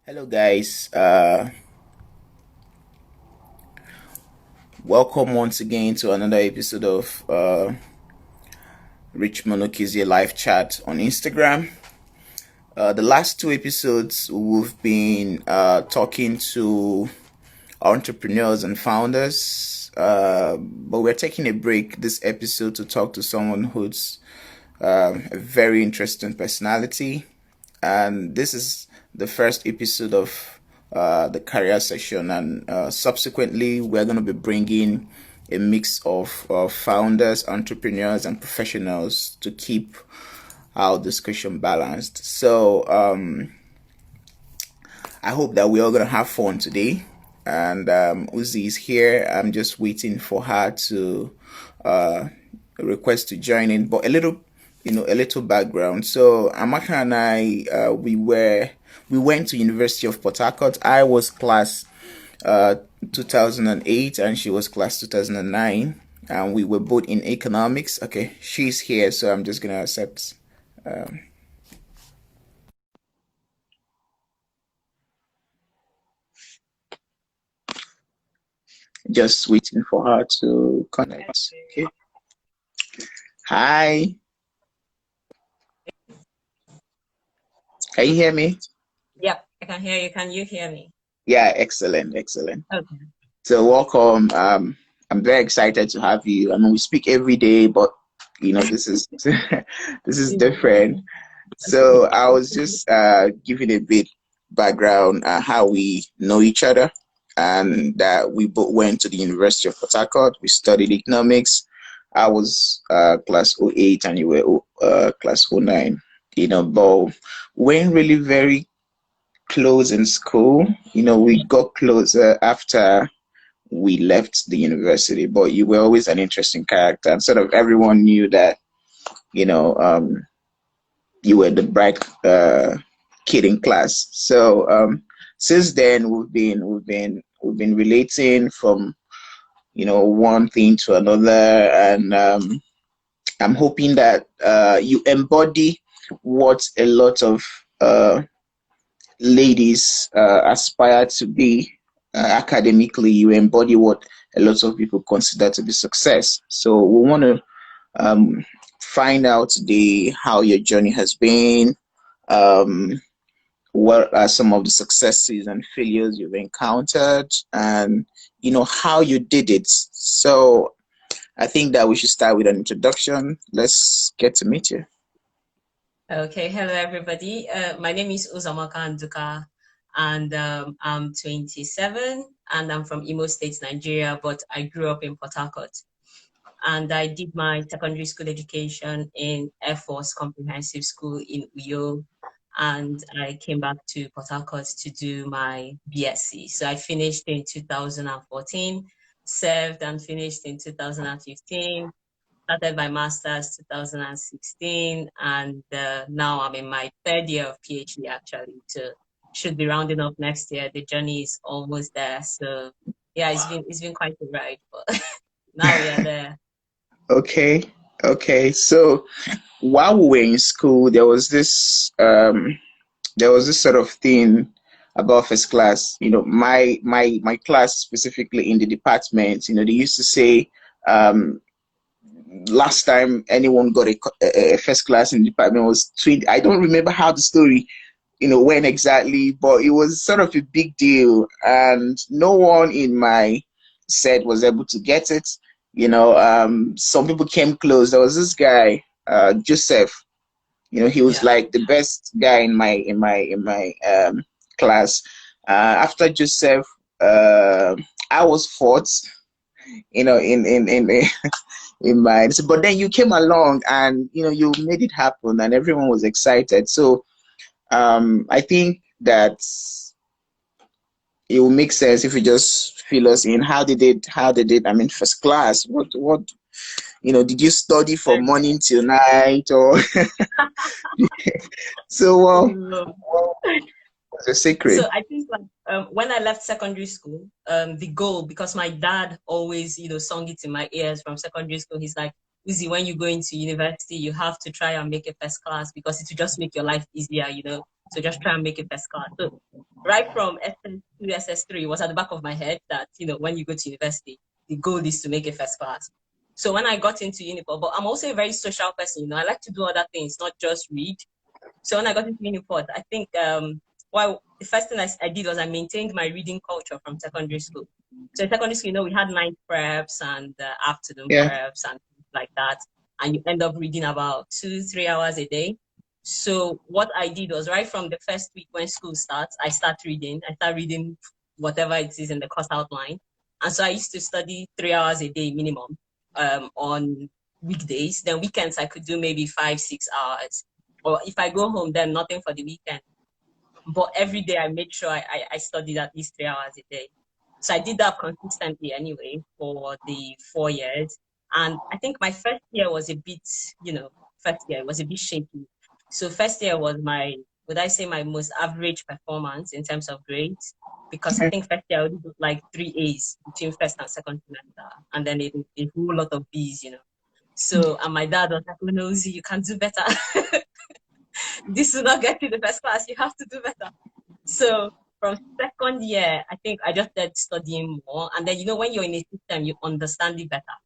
Hello, guys. Welcome once again to another episode of Richmond Okezie live chat on Instagram. The last two episodes, we've been talking to entrepreneurs and founders, but we're taking a break this episode to talk to someone who's a very interesting personality. And this is the first episode of the career session, and subsequently we're going to be bringing a mix of founders, entrepreneurs, and professionals to keep our discussion balanced. So I hope that we're all going to have fun today. And Uzi is here. I'm just waiting for her to uh, request to join in, but a little background. So Amaka and I, we went to University of Port Harcourt. I was class 2008, and she was class 2009, and we were both in economics. Okay, she's here, so I'm just gonna accept. Um, just waiting for her to connect. Okay. Hi, can you hear me? Yep, I can hear you. Can you hear me? Yeah, excellent, excellent. Okay. So welcome. I'm very excited to have you. I mean, we speak every day, but this is this is different. So I was just giving a bit background how we know each other, and that we both went to the University of Port Harcourt. We studied economics. I was class '08, and you were class '09. But we weren't really very close in school. We got closer after we left the university, but you were always an interesting character, and sort of everyone knew that you know um, you were the bright kid in class. So since then, we've been relating from one thing to another, and I'm hoping that you embody what a lot of ladies aspire to be academically. You embody what a lot of people consider to be success. So we want to find out today how your journey has been, um, what are some of the successes and failures you've encountered, and how you did it. So I think that we should start with an introduction. Let's get to meet you. Okay. Hello, everybody. My name is Uzoamaka Nduka, and I'm 27, and I'm from Imo State, Nigeria, but I grew up in Port Harcourt. And I did my secondary school education in Air Force Comprehensive School in Uyo, and I came back to Port Harcourt to do my BSc. So I finished in 2014, served and finished in 2015, started my master's 2016, and now I'm in my third year of PhD actually. So should be rounding up next year. The journey is almost there. So yeah, it's been quite a ride, but now we are there. Okay, okay. So while we were in school, there was this sort of thing about first class. My class specifically in the department. They used to say, um, last time anyone got a first class in the department was 20. I don't remember how the story when exactly, but it was sort of a big deal, and no one in my set was able to get it. Some people came close. There was this guy, Joseph. He was Yeah. like the best guy in my class. After Joseph, I was fourth. In in my. But then you came along, and you made it happen, and everyone was excited. So I think that it will make sense if you just fill us in. How did it, I mean, first class? What did you study from morning till night, or so what's the secret? So I think like when I left secondary school, the goal, because my dad always, sung it in my ears from secondary school. He's like, Uzi, when you go into university, you have to try and make a first class because it will just make your life easier. So just try and make it first class. So right from SS2, SS3 was at the back of my head that, when you go to university, the goal is to make it first class. So when I got into Uniport, but I'm also a very social person, I like to do other things, not just read. So when I got into Uniport, I think the first thing I did was I maintained my reading culture from secondary school. So in secondary school, we had night preps and afternoon Yeah. preps and things like that. And you end up reading about 2-3 hours a day. So what I did was right from the first week when school starts, I start reading. I start reading whatever it is in the course outline. And so I used to study 3 hours a day minimum on weekdays. Then weekends, I could do maybe 5-6 hours. Or if I go home, then nothing for the weekend. But every day I made sure I studied at least 3 hours a day. So I did that consistently anyway for the 4 years. And I think my first year was a bit, first year was a bit shaky. So first year was would I say my most average performance in terms of grades? Because I think first year I only got like 3 A's between first and second semester, and then a whole lot of B's. So, and my dad was like, "Oh no, Uzi, you can do better. This will not get you the first class. You have to do better." So from second year, I think I just started studying more. And then, when you're in a system, you understand it better.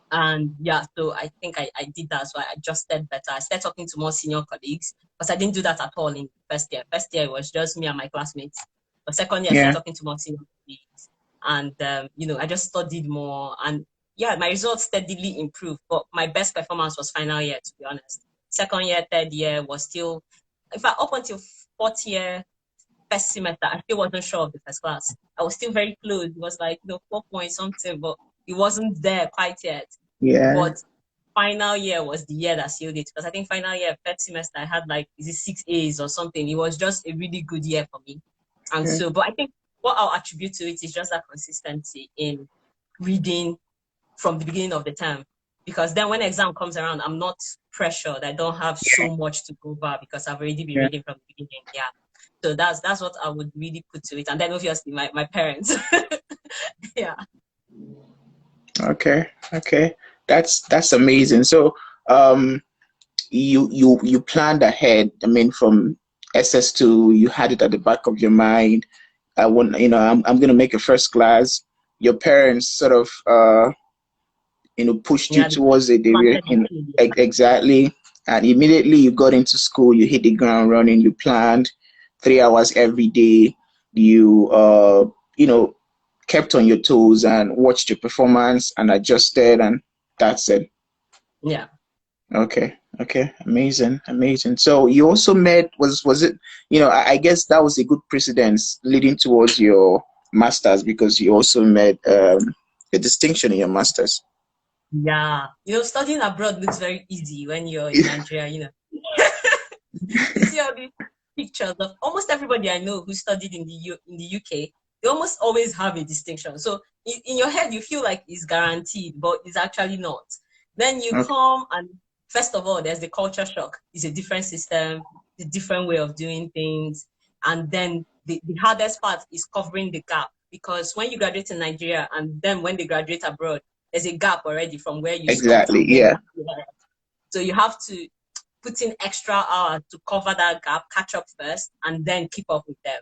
And yeah, so I think I did that. So I adjusted better. I started talking to more senior colleagues because I didn't do that at all in first year. First year, it was just me and my classmates. But second year, I started Yeah. talking to more senior colleagues. And, I just studied more. And yeah, my results steadily improved. But my best performance was final year, to be honest. Second year, third year was still, in fact, up until fourth year, first semester, I still wasn't sure of the first class. I was still very close. It was like, 4 point something, but it wasn't there quite yet. Yeah. But final year was the year that sealed it. Because I think final year, third semester, I had like, is it 6 A's or something? It was just a really good year for me. And Yeah. so, but I think what I'll attribute to it is just that consistency in reading from the beginning of the term. Because then when exam comes around, I'm not pressured. I don't have so much to go over because I've already been Yeah. reading from the beginning. Yeah. So that's what I would really put to it. And then obviously my parents. Yeah. Okay. Okay. That's amazing. So, you planned ahead. I mean, from SS2, you had it at the back of your mind. I want, I'm going to make a first class. Your parents sort of, pushed you Yeah. towards it. They were Planted the seed, yeah. exactly. And immediately you got into school, you hit the ground running. You planned 3 hours every day. You, kept on your toes and watched your performance and adjusted, and that's it. Yeah. Okay. Okay. Amazing. Amazing. So you also met, was it, I guess that was a good precedence leading towards your master's, because you also met a distinction in your master's. Yeah. Studying abroad looks very easy when you're in Nigeria. You see all these pictures of almost everybody I know who studied in the UK. They almost always have a distinction. So in your head, you feel like it's guaranteed, but it's actually not. Then you Okay. come and first of all, there's the culture shock. It's a different system, a different way of doing things. And then the hardest part is covering the gap, because when you graduate in Nigeria and then when they graduate abroad, there's a gap already from where you stopped Exactly. and where Yeah. you are. So you have to put in extra hours to cover that gap, catch up first, and then keep up with them.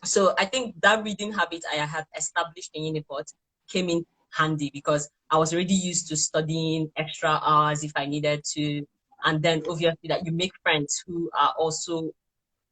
So I think that reading habit I had established in Uniport came in handy because I was already used to studying extra hours if I needed to. And then obviously that you make friends who are also,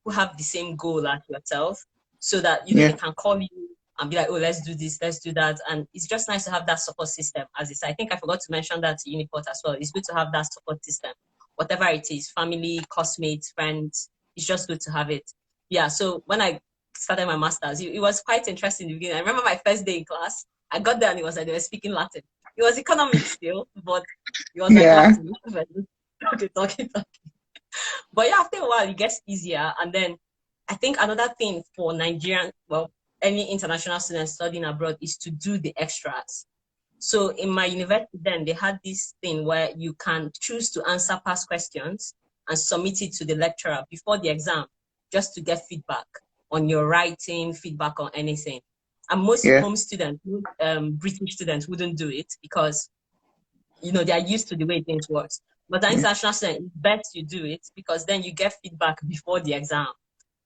who have the same goal as yourself, so that, they Yeah. can call you and be like, oh, let's do this, let's do that. And it's just nice to have that support system. As I think I forgot to mention that to Uniport as well. It's good to have that support system, whatever it is, family, classmates, friends. It's just good to have it. Yeah. So when I started my master's, it was quite interesting in the beginning. I remember my first day in class. I got there and it was like they were speaking Latin. It was economics still, but it was like Yeah. Latin. Talking. But yeah, after a while, it gets easier. And then I think another thing for Nigerian, well, any international students studying abroad is to do the extras. So in my university then, they had this thing where you can choose to answer past questions and submit it to the lecturer before the exam, just to get feedback on your writing, feedback on anything. And most Yeah. home students, British students wouldn't do it because, they are used to the way things work. But an international student, it's best you do it because then you get feedback before the exam.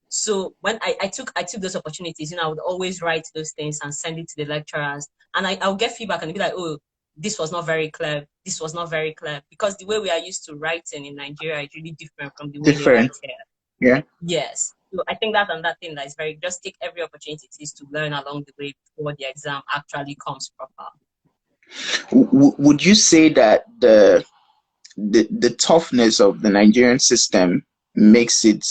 So when I took those opportunities, I would always write those things and send it to the lecturers, and I'll get feedback and be like, oh, this was not very clear. This was not very clear, because the way we are used to writing in Nigeria is really different from the way they Different. write here. Yeah. Yes. So I think that's another thing that is very, just take every opportunity it is to learn along the way before the exam actually comes proper. Would you say that the toughness of the Nigerian system makes it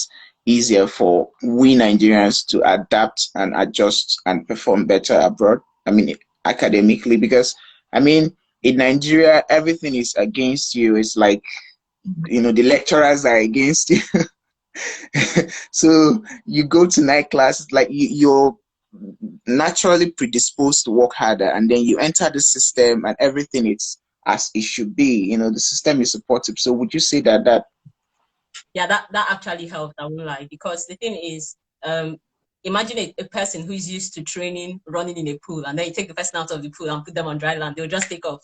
easier for we Nigerians to adapt and adjust and perform better abroad? I mean, academically, because I mean, in Nigeria, everything is against you. It's like, the lecturers are against you. So you go to night classes, like you're naturally predisposed to work harder, and then you enter the system and everything is as it should be. The system is supportive. So would you say that Yeah, that actually helped, I won't lie, because the thing is, imagine a person who is used to training running in a pool, and then you take the person out of the pool and put them on dry land, they'll just take off.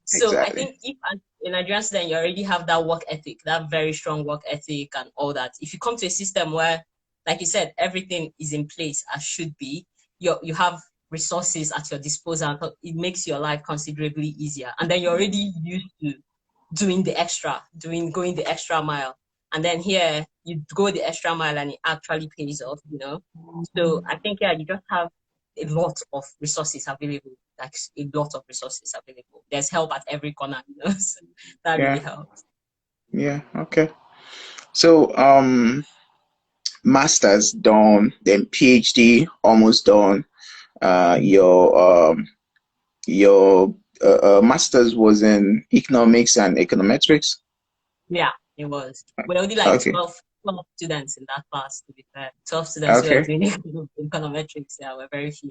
So I exactly? think if as a Nigerian student you already have that work ethic, that very strong work ethic and all that, if you come to a system where, like you said, everything is in place as should be, you have resources at your disposal, it makes your life considerably easier, and then you're already used to going the extra mile. And then here you go the extra mile and it actually pays off. So I think, yeah, you just have a lot of resources available, like a lot of resources available. There's help at every corner. So that really Yeah. helps. Yeah. Okay. So masters done, then PhD almost done. Your masters was in economics and econometrics. Yeah, it was. We're only like Okay. 12 students in that class, to be fair. 12 students who were Okay. doing econometrics. Yeah, we're very few.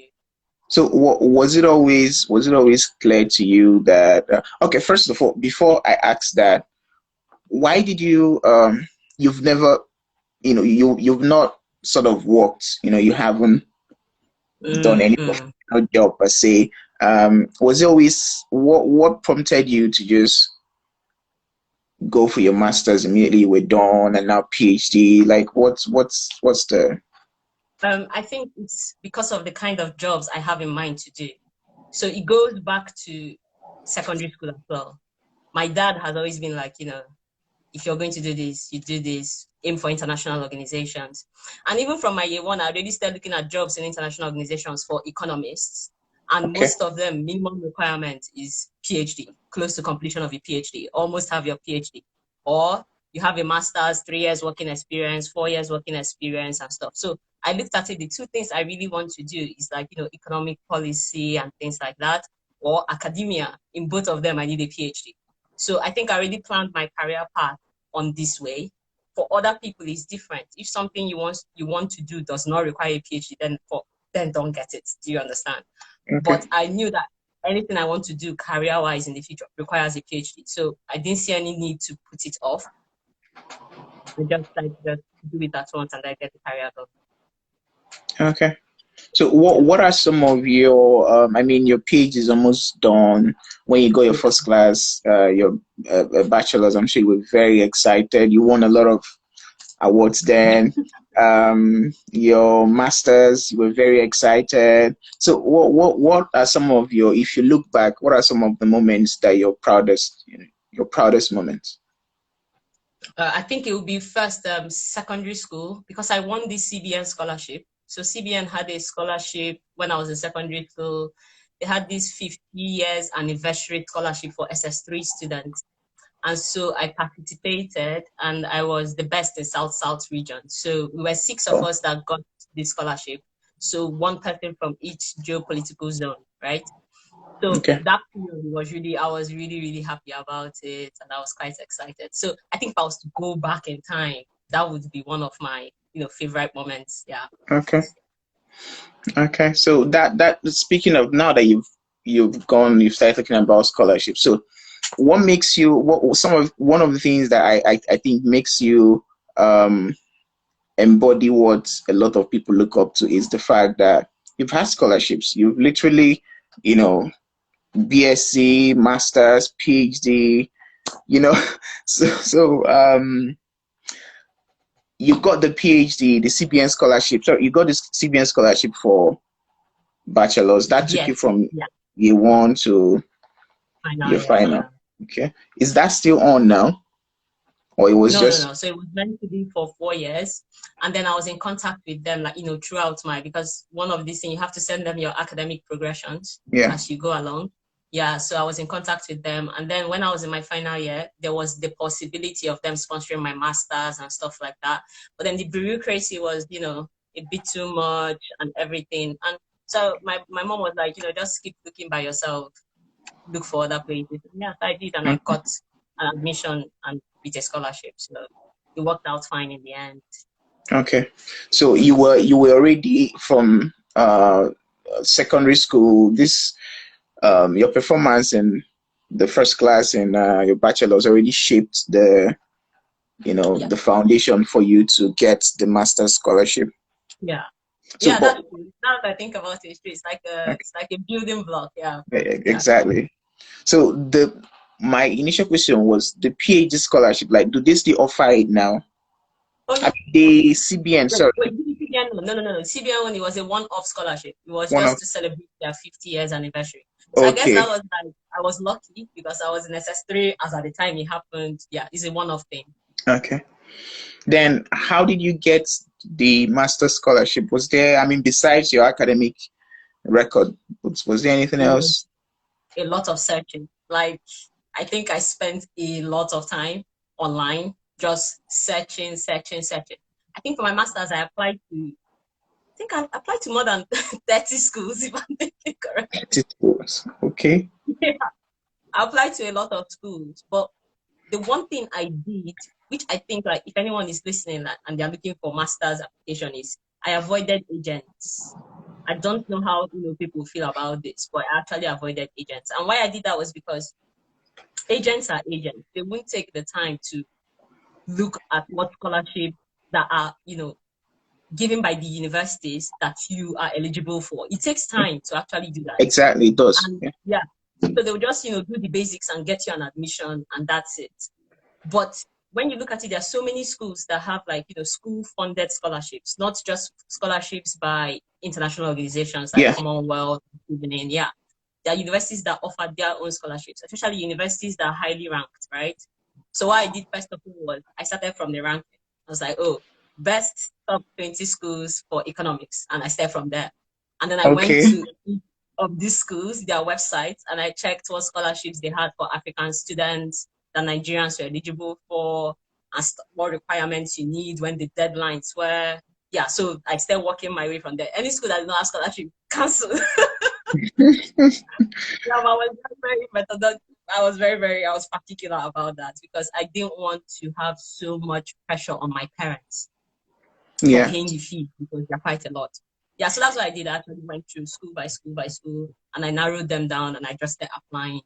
So was it always clear to you that okay, first of all, before I ask that, why did you've never, you've not sort of worked, you haven't done any Mm-mm. professional job per se. Was it always, what prompted you to just go for your masters immediately? You were done and now PhD. Like what's the I think it's because of the kind of jobs I have in mind to do. So it goes back to secondary school as well. My dad has always been like, if you're going to do this, you do this, aim for international organizations. And even from my year one, I already started looking at jobs in international organizations for economists. And okay? most of them, minimum requirement is PhD, close to completion of a PhD, almost have your PhD. Or you have a master's, 3 years working experience, 4 years working experience and stuff. So I looked at it. The two things I really want to do is like, economic policy and things like that, or academia. In both of them, I need a PhD. So I think I already planned my career path on this way. For other people, it's different. If something you want to do does not require a PhD, then don't get it. Do you understand? Okay. But I knew that anything I want to do career-wise in the future requires a PhD. So I didn't see any need to put it off. I just tried to just do it at once and I get the career done. Okay. So what are some of your I mean, your PhD is almost done. When you got your first class, your bachelor's, I'm sure you were very excited. You won a lot of awards then. Your masters, you were very excited. So what are some of your, if you look back, what are some of the moments that you're proudest, your proudest moments? I think it would be first secondary school, because I won this CBN scholarship. So CBN had a scholarship when I was in secondary school. They had this 50 years anniversary scholarship for SS3 students. And so I participated and I was the best in South region. So we were six of Oh, us that got this scholarship. So one person from each geopolitical zone, right? So okay. that period I was really, really happy about it and I was quite excited. So I think if I was to go back in time, that would be one of my, favorite moments. Yeah. Okay. Okay. So that speaking of, now that you've started thinking about scholarships. So what makes you, one of the things that I think makes you embody what a lot of people look up to is the fact that you've had scholarships. You've literally, BSc, masters, PhD. you know, so you got the PhD, the CBN scholarship. So you got this CBN scholarship for bachelor's. That took you Yes, from yeah, year one to final your year, final. yeah. Okay. Is that still on now? Or it was No, no, just no. So it was meant to be for 4 years. And then I was in contact with them, like, throughout because one of these things, you have to send them your academic progressions yeah. as you go along. Yeah, so I was in contact with them. And then when I was in my final year, there was the possibility of them sponsoring my master's and stuff like that. But then the bureaucracy was, a bit too much and everything. And so my mom was like, just keep looking by yourself, look for other places. And yes, I did, and I Mm. got an admission and with a scholarship. So it worked out fine in the end. Okay. So you were already from secondary school. This your performance in the first class in your bachelor's already shaped Yeah, the foundation for you to get the master's scholarship. yeah, So, yeah. but That's true. Now that I think about it, it's like a okay, it's like a building block. Yeah, yeah. exactly. So the my initial question was the PhD scholarship. Like, do they still offer it now? Oh I yeah. mean, the CBN, Wait, sorry, wait. CBN? No, no, no, no. CBN one, it was a one-off scholarship. It was one of. just to celebrate their 50 years anniversary. So I guess that Okay, was like I was lucky because I was in SS3 as at the time it happened. Yeah, it's a one-off thing. okay. Then, how did you get the master's scholarship? Was there, I mean, besides your academic record, was there anything It was else? a lot of searching. Like, I think I spent a lot of time online just searching, searching, searching. I think for my master's, I think I applied to more than 30 schools, if I'm thinking correct. It was okay. Yeah, I applied to a lot of schools. But the one thing I did, which I think, like, if anyone is listening and they're looking for master's application, is I avoided agents. I don't know how people feel about this, but I actually avoided agents. And why I did that was because agents are agents. They won't take the time to look at what scholarship that are, given by the universities that you are eligible for. It takes time to actually do that. Exactly, it does. And Yeah. yeah, so they'll just, do the basics and get you an admission and that's it. But when you look at it, there are so many schools that have like, school funded scholarships, not just scholarships by international organizations like Yeah. Commonwealth, evening. Yeah. There are universities that offer their own scholarships, especially universities that are highly ranked, right? So what I did first of all was I started from the ranking. I was like, oh, best top 20 schools for economics. And I started from there. And then I went Okay. to each of these schools, their websites, and I checked what scholarships they had for African students that Nigerians were eligible for, and what requirements you need, when the deadlines were. Yeah, so I started working my way from there. Any school that did not have scholarship, cancel. Yeah, but I was very methodological. I was particular about that because I didn't want to have so much pressure on my parents for Yeah. paying the fee because they're quite a lot. Yeah, so that's what I did. I actually went through school by school by school and I narrowed them down and I just started applying.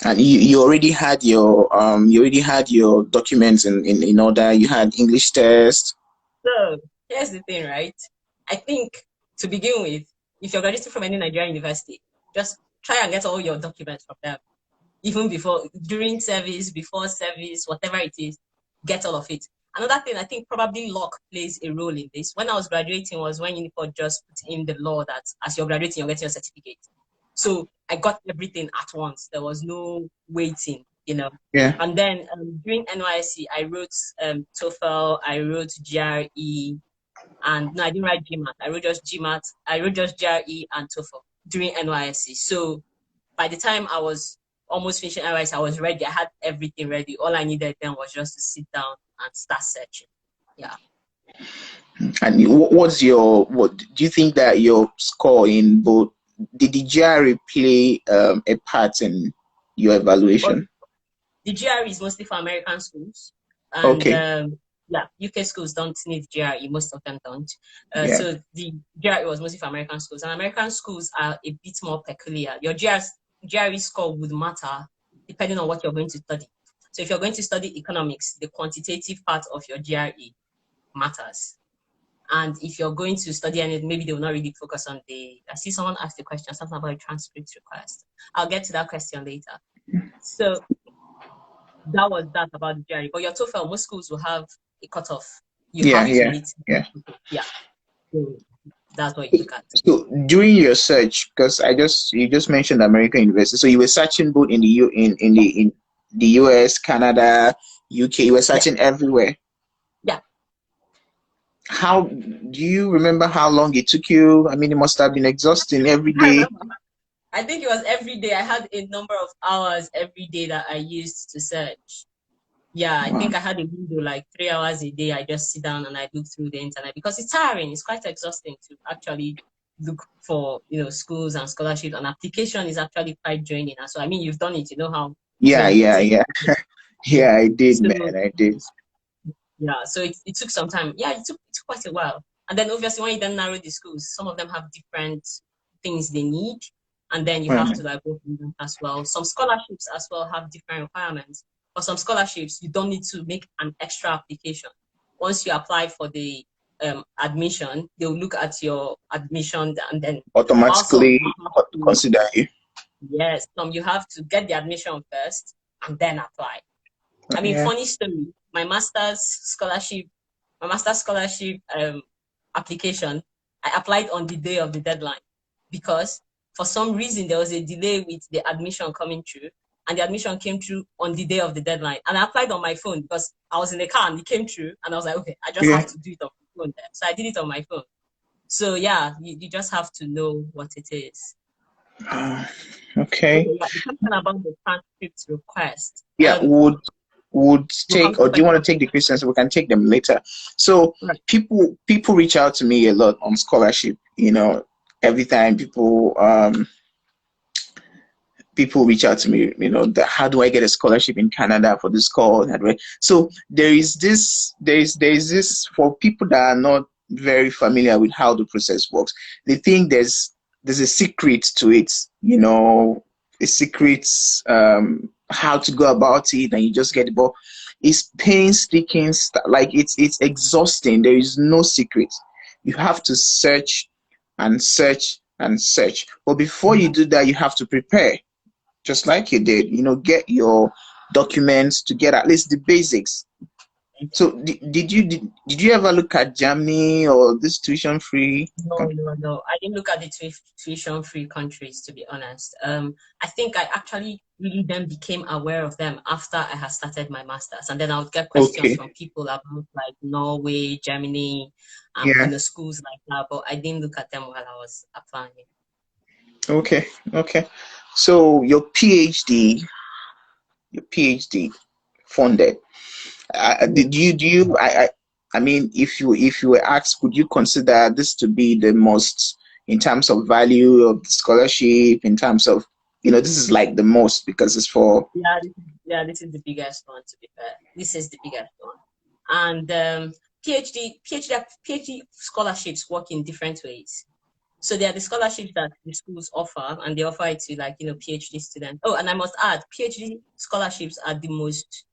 And you already had your documents in order. You had English test. So here's the thing, right? I think to begin with, if you're graduating from any Nigerian university, just try and get all your documents from them. Even before, during service, before service, whatever it is, get all of it. Another thing, I think probably luck plays a role in this. When I was graduating was when Unifor just put in the law that as you're graduating, you're getting your certificate. So I got everything at once. There was no waiting. Yeah. And then during NYSC, I wrote TOEFL, I wrote GRE, and no, I didn't write GMAT. I wrote just GMAT. I wrote just GRE and TOEFL during NYSC. So by the time I was almost finishing NYSC, I was ready. I had everything ready. All I needed then was just to sit down and start searching. Yeah. And what do you think that your score in both did the GRE play a part in your But evaluation? the GRE is mostly for American schools. And Okay. yeah, UK schools don't need GRE. Most of them don't. Yeah. So the GRE was mostly for American schools. And American schools are a bit more peculiar. Your GRE score would matter depending on what you're going to study. So if you're going to study economics, the quantitative part of your GRE matters. And if you're going to study and maybe they will not really focus on I see someone asked the question, something about a transcript request. I'll get to that question later. So that was that about the GRE. But your TOEFL, most schools will have a cutoff. You Yeah, have to yeah, meet. yeah. Yeah. So that's what you look at. So during your search, because you just mentioned American University, so you were searching both in the in the US, Canada, UK. You were Yeah. searching everywhere. Yeah. How do you remember how long it took you? I mean, it must have been exhausting every I day. remember. I think it was every day. I had a number of hours every day that I used to search. Yeah, I Wow. think I had a window like 3 hours a day. I just sit down and I look through the internet because it's tiring. It's quite exhausting to actually look for, schools and scholarships. And application is actually quite draining. And so, I mean, you've done it. You know how Yeah, long it yeah, takes. yeah, yeah. I did, man. So, I did. yeah, so it took some time. Yeah, it took quite a while. And then obviously when you then narrow the schools, some of them have different things they need. And then you have to Mhm. like work on them as well. Some scholarships as well have different requirements. For some scholarships, you don't need to make an extra application. Once you apply for the admission, they'll look at your admission and then while some Automatically you have to, consider you. yes, some you have to get the admission first and then apply. I mean, Yeah. funny story. My master's scholarship application, I applied on the day of the deadline because for some reason there was a delay with the admission coming through, and the admission came through on the day of the deadline. And I applied on my phone because I was in the car and it came through, and I was like, okay, I just Yeah. have to do it on my phone then. So I did it on my phone. So yeah, you just have to know what it is. Okay. Okay, yeah, the question about the transcript request. Yeah. Would We'll come take, to or do you want question. to take the questions? We can take them later. So Right. people reach out to me a lot on scholarship. Every time people reach out to me, how do I get a scholarship in Canada for this call? So there is this for people that are not very familiar with how the process works. They think there's a secret to it, a secret, how to go about it, and you just get it. But it's painstaking, like it's exhausting. There is no secret. You have to search and search and search. But before you do that, you have to prepare just like you did, get your documents to get at least the basics. So did you ever look at Germany or this tuition free No, country? no, no. I didn't look at the tuition-free countries, to be honest. I think I actually really then became aware of them after I had started my master's, and then I would get questions Okay. from people about like Norway, Germany, Yeah. schools like that. But I didn't look at them while I was applying. Okay. Okay. So your PhD funded. Yeah. Did you do you I mean, if you were asked, would you consider this to be the most, in terms of value of the scholarship, in terms of, this is like the most because it's for. This is the biggest one. To be fair, this is the biggest one. And PhD scholarships work in different ways. So there are the scholarships that the schools offer, and they offer it to like PhD students. Oh, and I must add, PhD scholarships are the most,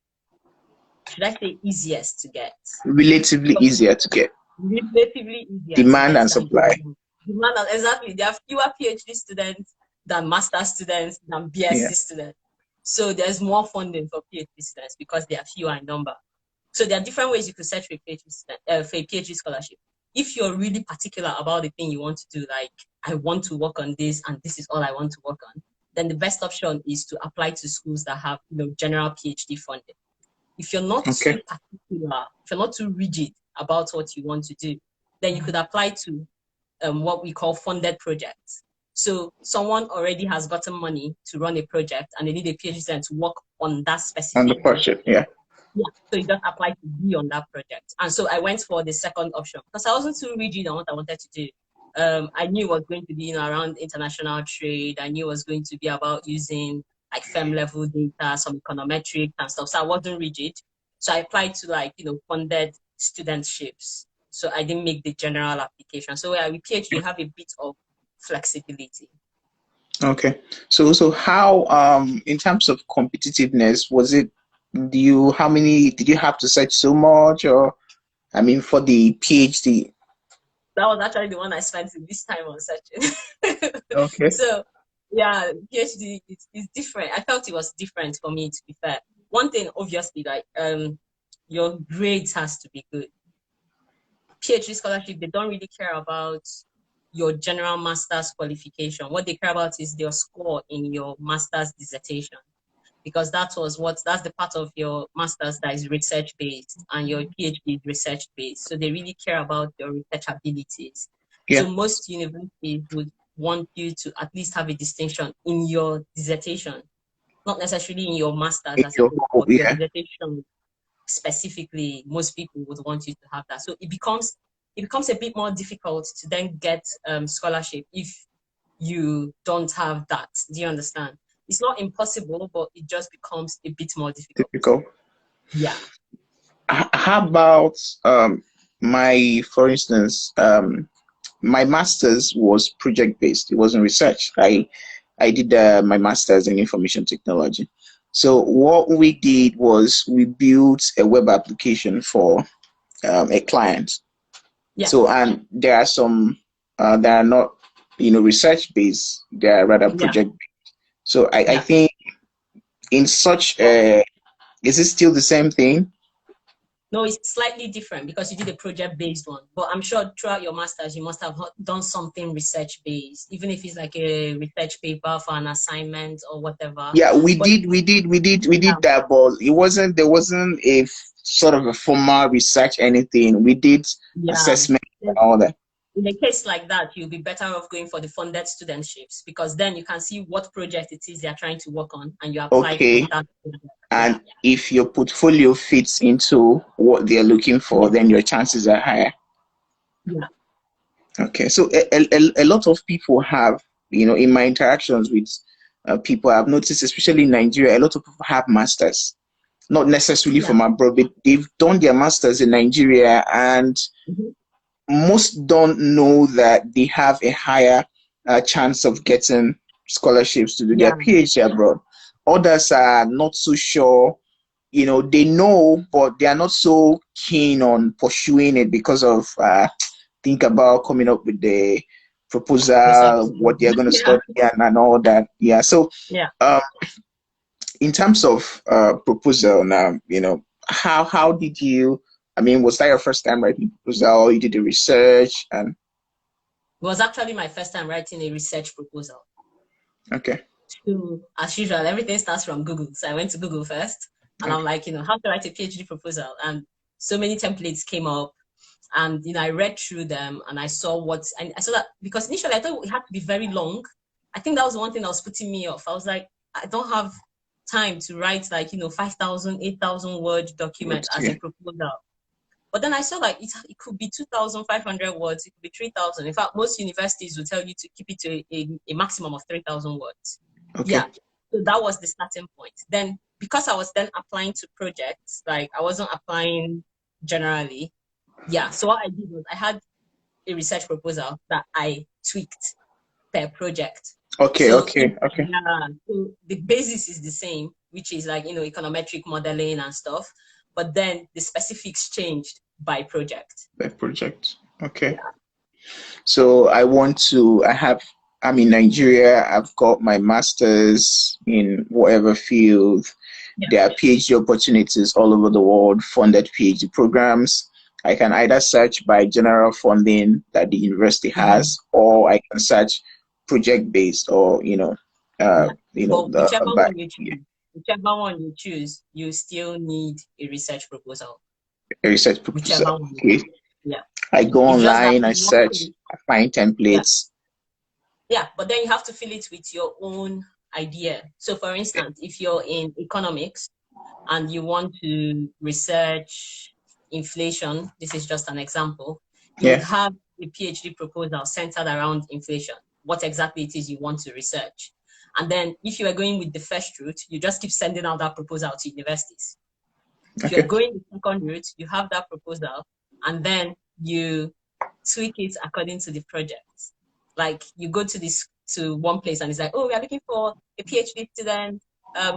should I say, easiest to get. Relatively But easier to get. relatively easier to Demand get and than supply. demand. Exactly, there are fewer PhD students than master students than Yeah. BSc students. So there's more funding for PhD students because they are fewer in number. So there are different ways you could search for a PhD scholarship. If you're really particular about the thing you want to do, like I want to work on this and this is all I want to work on, then the best option is to apply to schools that have general PhD funding. If you're not Okay. too particular, if you're not too rigid about what you want to do, then you could apply to what we call funded projects. So someone already has gotten money to run a project and they need a PhD student to work on that On the specific portrait. project. Yeah. Yeah, so you just apply to be on that project. And so I went for the second option because I wasn't too rigid on what I wanted to do. I knew it was going to be around international trade. I knew it was going to be about using like firm level data, some econometrics and stuff. So I wasn't rigid. So I applied to like, funded studentships. So I didn't make the general application. So with PhD, you have a bit of flexibility. Okay. So how, in terms of competitiveness, was it, how many did you have to search so much, or, I mean, for the PhD? That was actually the one I spent this time on searching. Okay. So yeah, PhD is different. I felt it was different for me, to be fair. one thing, obviously, like your grades has to be good. PhD scholarship, they don't really care about your general master's qualification. What they care about is your score in your master's dissertation, because that's the part of your master's that is research based, and your PhD is research based. So they really care about your research abilities. Yeah. So most universities would want you to at least have a distinction in your dissertation, not necessarily in your master's as a whole, but your dissertation specifically. Most people would want you to have that. So it becomes a bit more difficult to then get scholarship if you don't have that. Do you understand? It's not impossible, but it just becomes a bit more difficult. Yeah. How about for instance, my master's was project based. It wasn't research. I did my master's in information technology. So what we did was we built a web application for a client. Yeah. So, and there are some that are not, research based. They are rather project based. So I think in such is it still the same thing? No, it's slightly different because you did a project-based one. But I'm sure throughout your master's, you must have done something research-based, even if it's like a research paper for an assignment or whatever. Yeah, we did that, but there wasn't a sort of a formal research anything. We did assessment and all that. In a case like that, you'll be better off going for the funded studentships, because then you can see what project it is they're trying to work on and you apply for that project. And if your portfolio fits into what they're looking for, then your chances are higher. Yeah. Okay. So a lot of people have, in my interactions with people, I've noticed, especially in Nigeria, a lot of people have masters, not necessarily from abroad, but they've done their masters in Nigeria, and most don't know that they have a higher chance of getting scholarships to do their PhD abroad. Others are not so sure, they know, but they are not so keen on pursuing it because of think about coming up with the proposal, what they're going to study and all that. Yeah. So in terms of proposal now, how did you, was that your first time writing proposal? You did the research? And it was actually my first time writing a research proposal. Okay. So, as usual, everything starts from Google. So I went to Google first, and I'm like, how to write a PhD proposal? And so many templates came up, and I read through them, and I saw I saw that, because initially I thought it had to be very long. I think that was the one thing that was putting me off. I was like, I don't have time to write 5,000, 8,000 word document as a proposal. But then I saw it could be 2,500 words, it could be 3,000. In fact, most universities will tell you to keep it to a maximum of 3,000 words. Okay. Yeah. So that was the starting point. Then, because I was then applying to projects, I wasn't applying generally. Yeah. So what I did was I had a research proposal that I tweaked per project. Okay. Yeah. So the basis is the same, which is econometric modeling and stuff. But then the specifics changed by project. Okay. Yeah. So I'm in Nigeria. I've got my master's in whatever field. Yeah. There are PhD opportunities all over the world, funded PhD programs. I can either search by general funding that the university has, or I can search project-based, or whichever one you choose. Whichever one you choose, you still need a research proposal. A research proposal. Okay. Yeah. I go online, I search, I find templates. Yeah, but then you have to fill it with your own idea. So for instance, if you're in economics and you want to research inflation, this is just an example, you would have a PhD proposal centered around inflation, what exactly it is you want to research. And then if you are going with the first route, you just keep sending out that proposal to universities. If you're going the second route, you have that proposal, and then you tweak it according to the project. You go to one place and it's like, oh, we are looking for a PhD student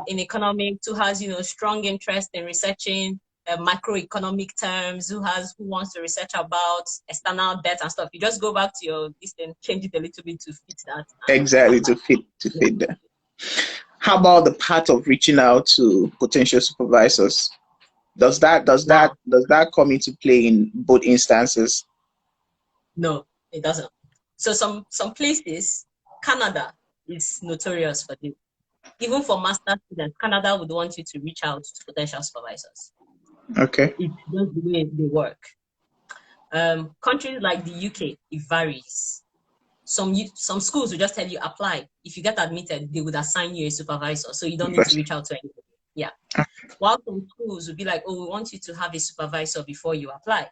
in economics who has, strong interest in researching macroeconomic terms, who wants to research about external debt and stuff. You just go back to your list and change it a little bit to fit that. Exactly, to fit that. how about the part of reaching out to potential supervisors? Does Wow. that come into play in both instances? No, it doesn't. So some places, Canada is notorious for this. Even for master students, Canada would want you to reach out to potential supervisors. Okay. It's just the way they work. Countries like the UK, it varies. Some schools will just tell you apply. If you get admitted, they would assign you a supervisor, so you don't need to reach out to anybody. Yeah. While some schools would be like, oh, we want you to have a supervisor before you apply.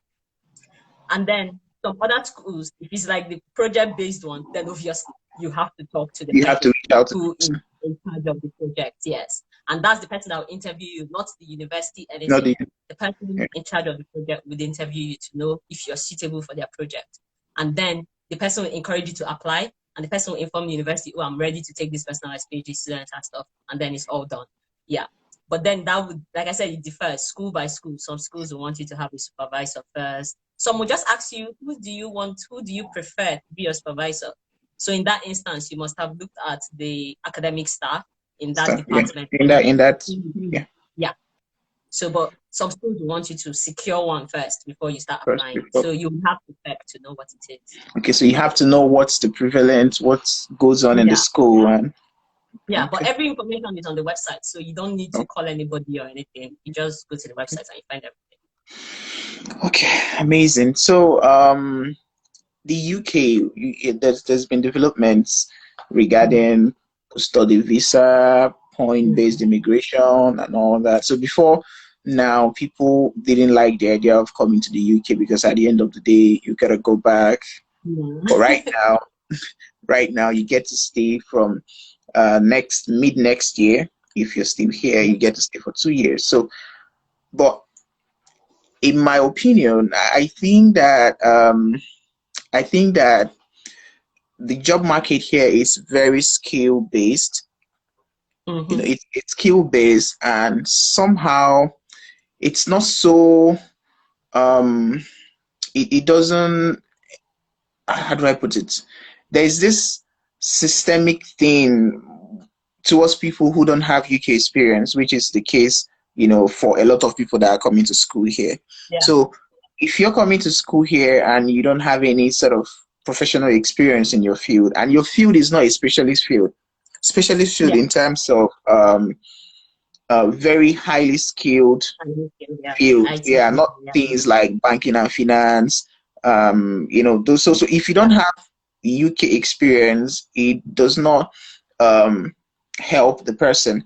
And then some other schools, if it's like the project-based one, then obviously you have to talk to the You have to person reach out to the who is person. in charge of the project. Yes. And that's the person that will interview you, not the university Not anything. the, The person yeah. in charge of the project would interview you to know if you're suitable for their project. And then the person will encourage you to apply, and the person will inform the university, oh, I'm ready to take this person as PhD student and stuff. And then it's all done. Yeah. But then that would, like I said, it differs school by school. Some schools will want you to have a supervisor first. Some will just ask you, who do you prefer to be your supervisor? So in that instance, you must have looked at the academic staff in that So, yeah. department. In that, yeah. Yeah. So, but some schools will want you to secure one first before you start First applying. before. So you have to check to know what it is. Okay, so you have to know what's the prevalent, what goes on in the Yeah. school, and Yeah, but okay. every information is on the website, so you don't need to Oh, call anybody or anything. You just go to the website and you find everything. okay, amazing. So, the UK, there's been developments regarding study visa, point-based Mm-hmm. immigration, and all that. So before now, people didn't like the idea of coming to the UK because at the end of the day, you gotta go back. But Yeah. right now, you get to stay from mid next year. If you're still here, you get to stay for 2 years. So, but in my opinion, I think that the job market here is very skill based. You know, Mm-hmm. it's skill based, and somehow it's not so. Um, it doesn't. How do I put it? There's this systemic thing towards people who don't have UK experience, which is the case, for a lot of people that are coming to school here. Yeah. So if you're coming to school here and you don't have any sort of professional experience in your field, and your field is not a specialist field Yeah. in terms of very highly skilled Yeah. field, IT. yeah, not Yeah. things like banking and finance, those. So if you don't have the UK experience, it does not um, help the person.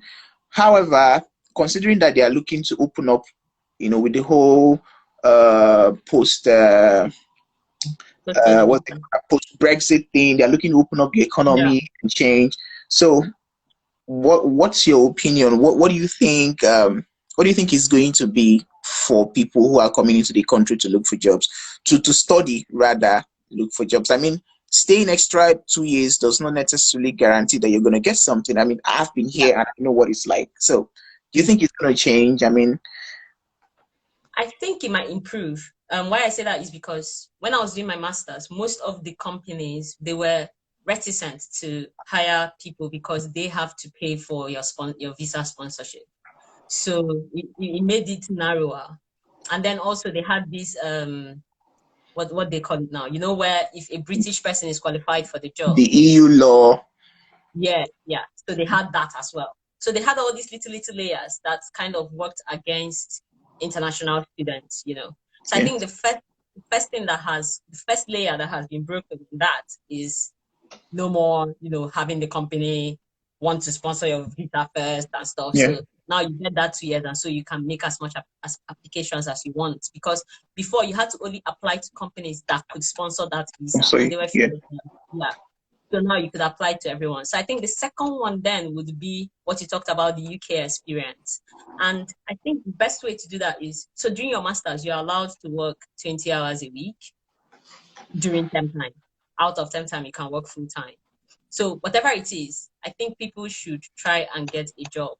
However, considering that they are looking to open up, with the whole post Social what visa. post Brexit thing, they are looking to open up the Yeah. economy and change. So, what's your opinion? What do you think? What do you think is going to be for people who are coming into the country to look for jobs, to study rather look for jobs? I mean, staying extra 2 years does not necessarily guarantee that you're going to get something. I mean, I've been Yeah. here and I know what it's like. So, do you think it's going to change? I mean, I think it might improve. Why I say that is because when I was doing my master's, most of the companies they were reticent to hire people because they have to pay for your visa sponsorship. So it made it narrower. And then also they had this what they call it now, where if a British person is qualified for the job, the EU law, yeah, yeah. So they had that as well. So they had all these little layers that kind of worked against international students. So I yeah, think the first layer that has been broken in that is no more, having the company want to sponsor your visa first and stuff. yeah. So now you get that 2 years, and so you can make as much as applications as you want. Because before you had to only apply to companies that could sponsor that visa, So and they were few yeah, of them. Yeah. So now you could apply to everyone. So I think the second one then would be what you talked about, the UK experience. And I think the best way to do that is, so during your master's, you're allowed to work 20 hours a week during term time. Out of term time, you can work full time. So whatever it is, I think people should try and get a job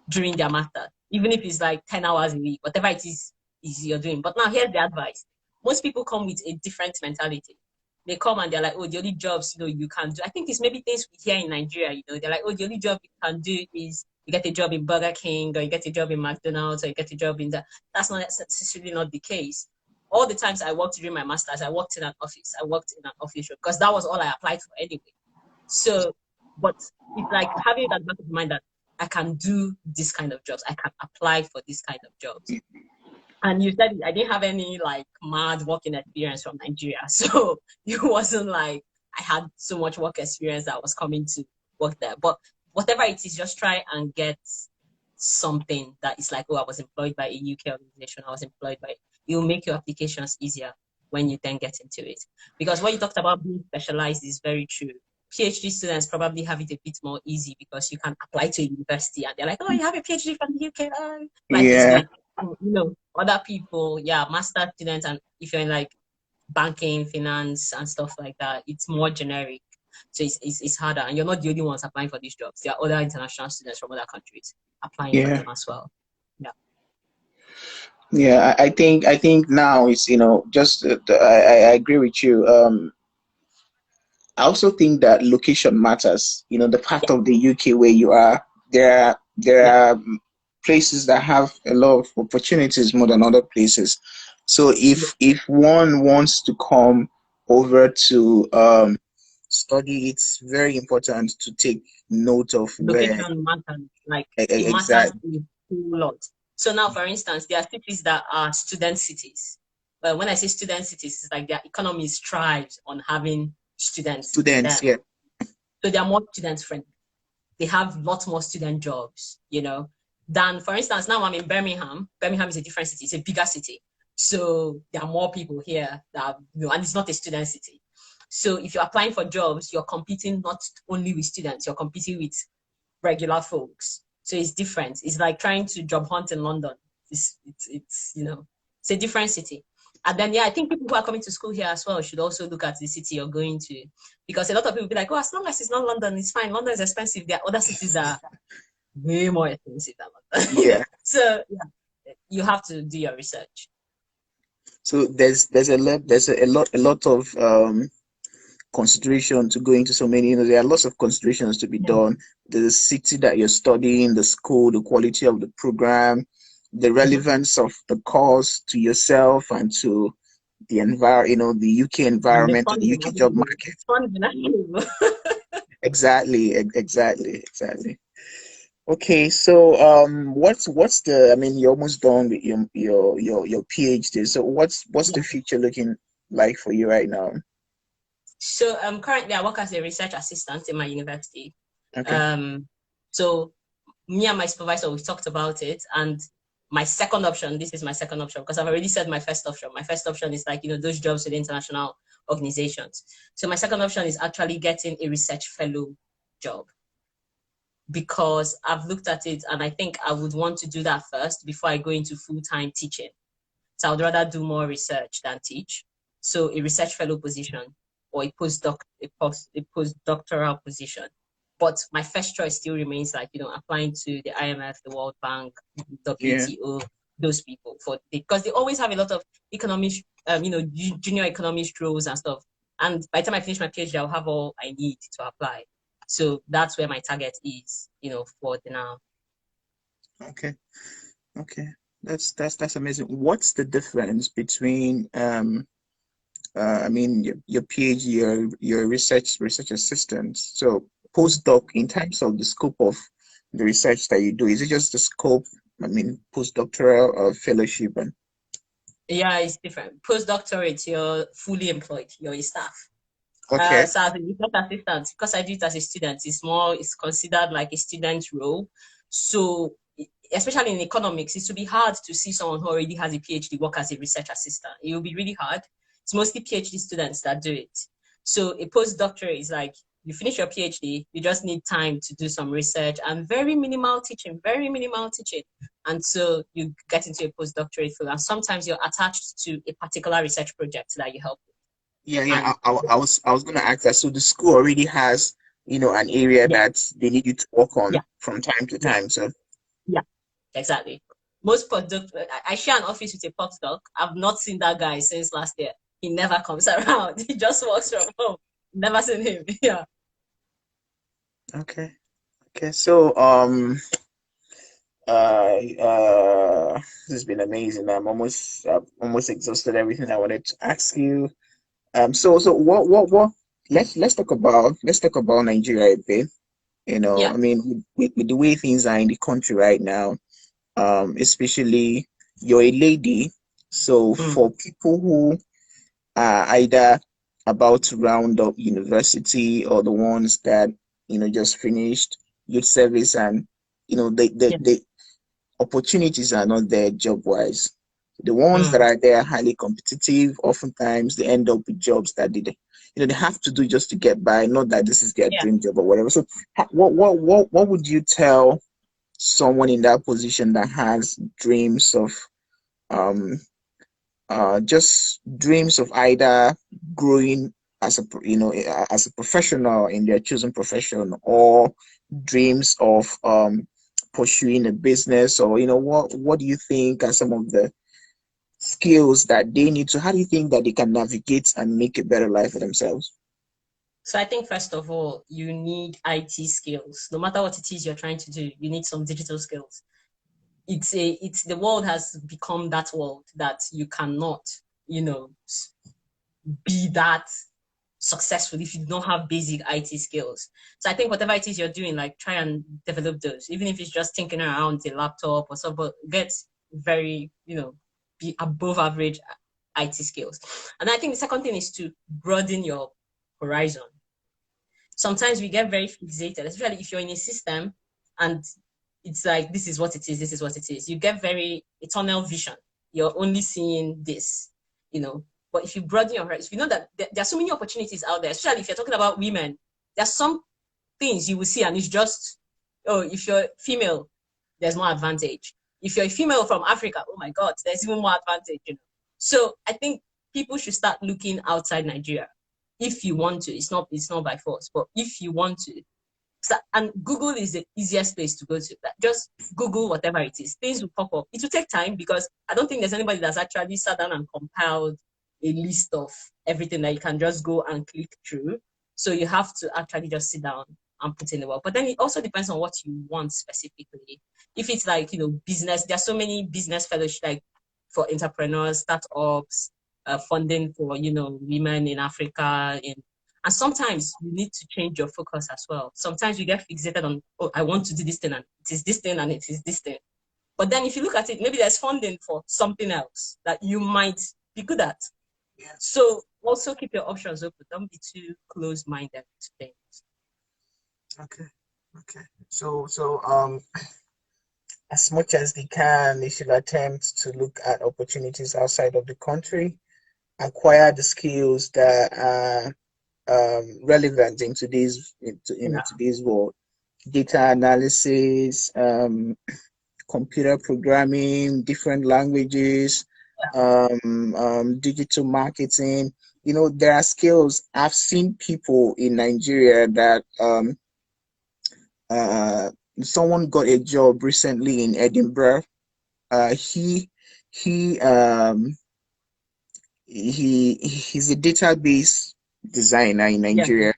during their master, even if it's like 10 hours a week, whatever it is you're doing. But now here's the advice. Most people come with a different mentality. they come and they're like, oh, the only jobs, you can do. I think it's maybe things we hear in Nigeria, they're like, oh, the only job you can do is you get a job in Burger King, or you get a job in McDonald's, or you get a job in that. That's not necessarily not the case. All the times I worked during my master's, I worked in an office. I worked in an office because that was all I applied for anyway. So, but it's like having that back of mind that I can do this kind of jobs. I can apply for this kind of jobs. And you said I didn't have any like mad working experience from Nigeria. So it wasn't like I had so much work experience that I was coming to work there. But whatever it is, just try and get something that is like, oh, I was employed by a UK organization. I was employed by, it will make your applications easier when you then get into it. Because what you talked about being specialized is very true. PhD students probably have it a bit more easy because you can apply to a university and they're like, oh, you have a PhD from the UK. Like it's Yeah. good. Other people, master students, and if you're in like banking, finance, and stuff like that, it's more generic. So it's harder. And you're not the only ones applying for these jobs. There are other international students from other countries applying for Yeah. them as well. Yeah. Yeah, I think now it's just I agree with you. I also think that location matters. The part Yeah. of the UK where you are, there Yeah. are places that have a lot of opportunities more than other places. So Yeah. if one wants to come over to study, it's very important to take note of where Location matters. Like it matters exactly. a whole lot. So now, for instance, there are cities that are student cities. But when I say student cities, it's like their economy strives on having students in Students, them. yeah. So they are more student friendly. They have lots more student jobs, than, for instance, now I'm in Birmingham. Birmingham is a different city. It's a bigger city. So there are more people here that, and it's not a student city. So if you're applying for jobs, you're competing not only with students, you're competing with regular folks. So it's different. It's like trying to job hunt in London. It's a different city. And then, I think people who are coming to school here as well should also look at the city you're going to, because a lot of people be like, oh, as long as it's not London, it's fine. London is expensive. There are other cities that are way more expensive than London. Yeah. So you have to do your research. So there's a lot of consideration to go into so many. There are lots of considerations to be Yeah. done. The city that you're studying, the school, the quality of the program, the relevance of the course to yourself and to the the UK And the environment or fun the is UK job imaginable. market. It's fun is imaginable. Exactly. Okay, so what's the? I mean, you're almost done with your PhD. So what's Yeah. the future looking like for you right now? So currently I work as a research assistant in my university. Okay. Um, so me and my supervisor, we talked about it, and my second option, this is my second option because I've already said my first option. My first option is like, those jobs with international organizations. So my second option is actually getting a research fellow job because I've looked at it and I think I would want to do that first before I go into full-time teaching. So I would rather do more research than teach. So a research fellow position or a postdoctoral position. But my first choice still remains like, applying to the IMF, the World Bank, Yeah. WTO, those people because they always have a lot of economic, junior economist roles and stuff. And by the time I finish my PhD, I'll have all I need to apply. So that's where my target is, for the now. Okay. Okay. That's amazing. What's the difference between I mean your PhD, your research assistant. So postdoc in terms of the scope of the research that you do, is it just the scope? I mean postdoctoral or fellowship and Yeah, it's different. Postdoctorate, you're fully employed, you're a staff. okay. So as a research assistant, because I do it as a student, it's considered like a student role. So especially in economics, it will be hard to see someone who already has a PhD work as a research assistant. It will be really hard. It's mostly PhD students that do it. So a postdoctorate is like you finish your PhD, you just need time to do some research and very minimal teaching. And so you get into a postdoctorate field, and sometimes you're attached to a particular research project that you help with. Yeah. And I was gonna ask that. So the school already has, an area yeah, that they need you to work on yeah, from time to yeah, time. So yeah, exactly. Most postdoc, I share an office with a postdoc. I've not seen that guy since last year. he never comes around. He just works from home. Never seen him. Yeah. Okay. Okay. So this has been amazing. I'm almost exhausted everything I wanted to ask you. So what let's talk about Nigeria a bit. Yeah. I mean, with the way things are in the country right now, especially you're a lady, so Mm. for people who are either about to round up university or the ones that just finished youth service, and Yeah. the opportunities are not there job wise. The ones that Mm. are there are highly competitive. Oftentimes they end up with jobs that they have to do just to get by. Not that this is their Yeah. dream job or whatever. So what would you tell someone in that position that has dreams of um just dreams of either growing as as a professional in their chosen profession, or dreams of pursuing a business, or what do you think are some of the skills that they need to how do you think that they can navigate and make a better life for themselves? So I think first of all, you need IT skills. No matter what it is you're trying to do, you need some digital skills. It's the world has become that world that you cannot, you know, be that successful if you don't have basic IT skills. So I think whatever it is you're doing, like try and develop those, even if it's just thinking around a laptop or so, but get very, be above average IT skills. And I think the second thing is to broaden your horizon. Sometimes we get very fixated, especially if you're in a system and it's like, this is what it is, this is what it is. You get very tunnel vision. You're only seeing this, you know. But if you broaden your horizon, if you know that there are so many opportunities out there, especially if you're talking about women, there's some things you will see and it's just, oh, if you're female, there's more advantage. If you're a female from Africa, oh my God, there's even more advantage, you know. So I think people should start looking outside Nigeria if you want to. It's not by force, but if you want to. So, and Google is the easiest place to go to. Just Google whatever it is. Things will pop up. It will take time because I don't think there's anybody that's actually sat down and compiled a list of everything that you can just go and click through. So you have to actually just sit down and put in the work. But then it also depends on what you want specifically. If it's like, business, there's so many business fellowships like for entrepreneurs, startups, funding for, women in Africa, and sometimes you need to change your focus as well. Sometimes you get fixated on, oh, I want to do this thing and it is this thing and it is this thing. But then if you look at it, maybe there's funding for something else that you might be good at. So also keep your options open. Don't be too close-minded to things. Okay. Okay. So as much as they can, they should attempt to look at opportunities outside of the country, acquire the skills that are relevant in Yeah. today's world. Data analysis, computer programming, different languages, digital marketing. There are skills. I've seen people in Nigeria that uh, someone got a job recently in Edinburgh. Uh, he he um he he's a database designer in Yeah. Nigeria.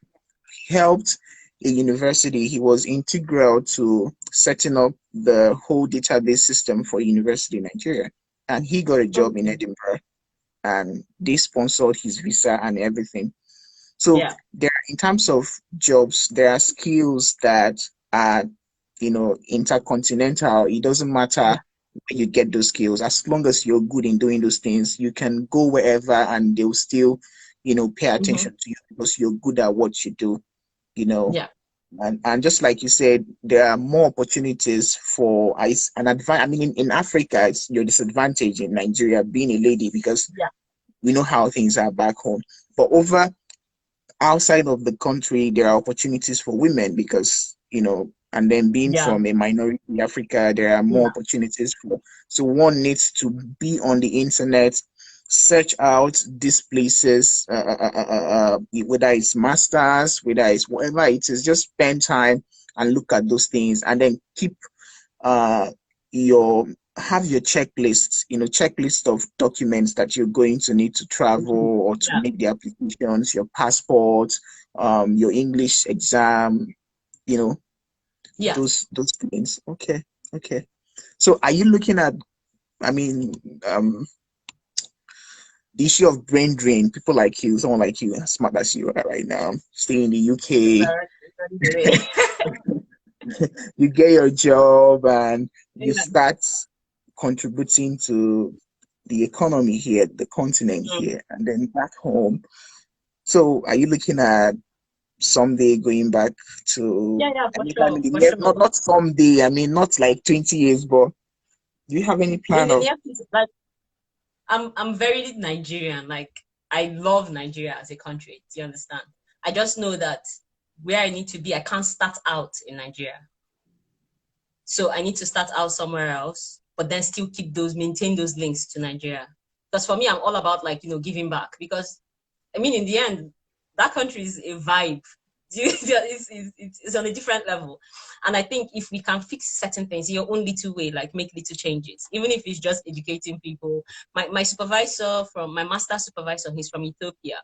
Helped a university. He was integral to setting up the whole database system for university in Nigeria. And he got a job in Okay. Edinburgh, and they sponsored his visa and everything. So Yeah. in terms of jobs, there are skills that are, intercontinental. It doesn't matter Yeah. where you get those skills. As long as you're good in doing those things, you can go wherever and they'll still, pay Mm-hmm. attention to you because you're good at what you do, you know. Yeah. And just like you said, there are more opportunities for an advantage. I mean, in Africa, it's your disadvantage in Nigeria being a lady because Yeah. we know how things are back home. But over outside of the country, there are opportunities for women because, and then being Yeah. from a minority in Africa, there are more Yeah. opportunities for. So one needs to be on the internet, search out these places, whether it's masters, whether it's whatever it is, just spend time and look at those things, and then keep uh, your have your checklist, checklist of documents that you're going to need to travel or to Yeah. make the applications, your passport, your English exam, you know, Yeah. those things. Okay. Okay. So are you looking at, I mean, the issue of brain drain, people like you, someone like you, as smart as you are right now, stay in the UK, Already the way. you get your job and you Yeah. start contributing to the economy here, the continent Mm. here, and then back home. So are you looking at someday going back to, Yeah, yeah, I for mean, sure, for not sure. not someday, I mean, not like 20 years, but do you have any In plan the of? near future, like I'm very Nigerian. Like I love Nigeria as a country. Do you understand? I just know that where I need to be, I can't start out in Nigeria. So I need to start out somewhere else, but then still maintain those links to Nigeria. Because for me, I'm all about like, giving back. Because I mean, in the end, that country is a vibe. It's on a different level. And I think if we can fix certain things in your own little way, like make little changes, even if it's just educating people. My supervisor from my master supervisor, he's from Ethiopia.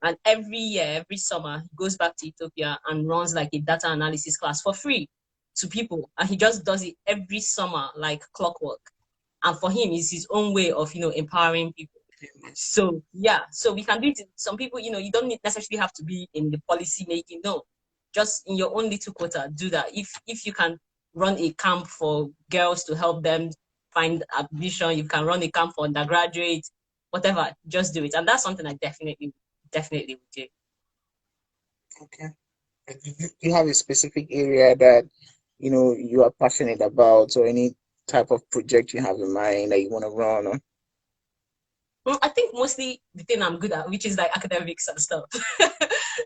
And every year, every summer, he goes back to Ethiopia and runs like a data analysis class for free to people. And he just does it every summer like clockwork. And for him, it's his own way of, empowering people. So yeah, so we can do it. Some people, you don't necessarily have to be in the policy making. No, just in your own little quota, do that. If you can run a camp for girls to help them find admission, you can run a camp for undergraduates, whatever. Just do it, and that's something I definitely would do. Okay. Do you have a specific area that, you are passionate about, or any type of project you have in mind that you want to run on? I think mostly the thing I'm good at, which is like academics and stuff.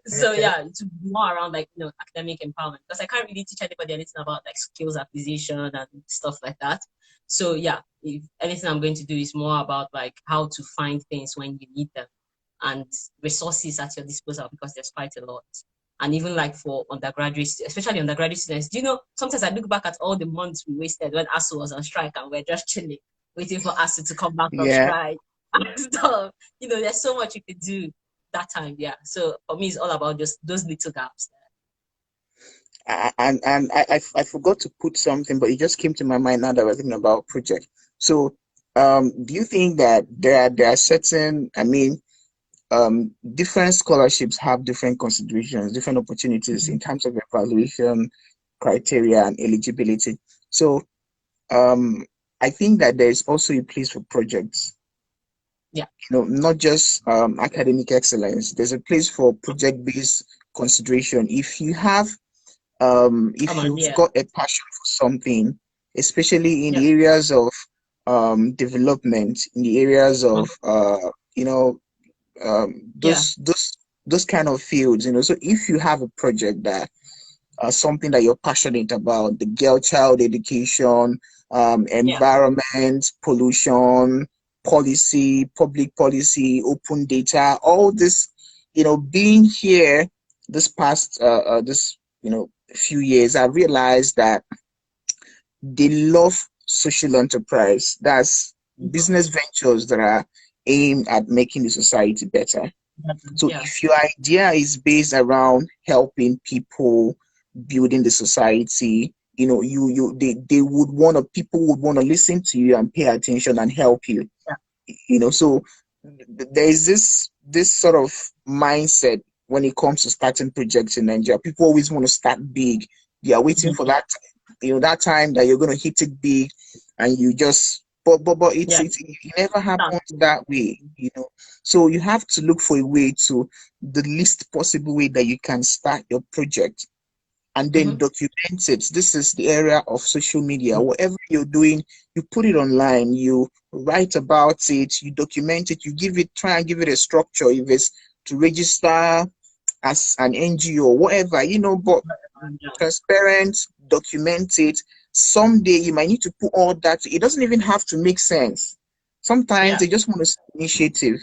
So Okay. yeah, it's more around like academic empowerment because I can't really teach anybody anything about like skills acquisition and stuff like that. So yeah, if anything I'm going to do is more about like how to find things when you need them and resources at your disposal because there's quite a lot. And even like for undergraduates, especially undergraduate students, do you know, sometimes I look back at all the months we wasted when ASU was on strike and we're just chilling, waiting for ASU to come back from Yeah. strike and stuff. There's so much you could do that time. Yeah. So for me, it's all about just those little gaps. And I forgot to put something, but it just came to my mind now that we're thinking about project. So, do you think that there are certain, I mean, different scholarships have different considerations, different opportunities in terms of evaluation criteria and eligibility. So, um, I think that there is also a place for projects. Yeah. Not just academic excellence. There's a place for project-based consideration. Come If on. you've Yeah. got a passion for something, especially in Yeah. the areas of development, in the areas Mhm. of Yeah. those kind of fields, so if you have a project that something that you're passionate about, the girl child education, Yeah. environment, pollution, policy, public policy, open data, all this, being here this few years, I realized that they love social enterprise. That's Mhm. business ventures that are aimed at making the society better. So Yeah. if your idea is based around helping people, building the society, they would want to people would want to listen to you and pay attention and help you. Yeah. So there is this sort of mindset when it comes to starting projects in Nigeria. People always want to start big. They are waiting Mhm. for that time that you're going to hit it big, and you just but Yeah. it never Start. happens that way. So you have to look for a way to the least possible way that you can start your project and then Mm-hmm. document it. This is the area of social media. Whatever you're doing, you put it online, you write about it, you document it, try and give it a structure. If it's to register as an NGO, whatever, but transparent, document it. Someday you might need to put all that. It doesn't even have to make sense. Sometimes Yeah. they just want to see initiative,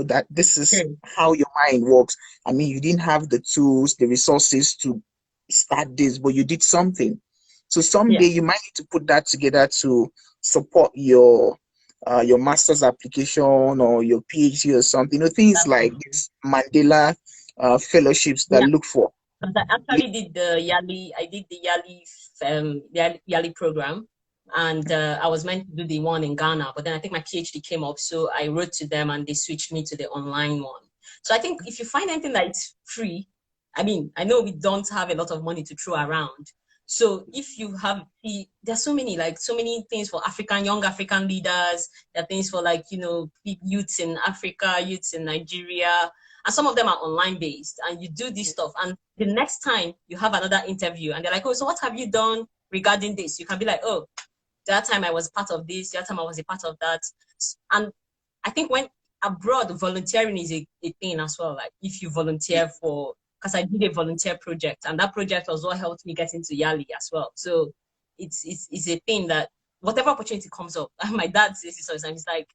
that this is True. how your mind works. I mean, you didn't have the tools, the resources to start this, but you did something. So someday Yeah. you might need to put that together to support your master's application or your PhD or something. Things That's so like true. this Mandela fellowships that Yeah. look for. Because I actually did the yearly program, and I was meant to do the one in Ghana, but then I think my PhD came up, so I wrote to them and they switched me to the online one. So I think if you find anything that's free, I mean, I know we don't have a lot of money to throw around. So if you have, there's so many things for young African leaders. There are things for youths in Africa, youths in Nigeria, and some of them are online based, and you do this stuff, and the next time you have another interview and they're like, oh, so what have you done regarding this? You can be like, oh, that time I was part of this, that time I was a part of that. And I think when abroad, volunteering is a thing as well. Like if you volunteer for, because I did a volunteer project, and that project was what helped me get into Yali as well. So it's a thing that whatever opportunity comes up, my dad says it sometimes, he's like,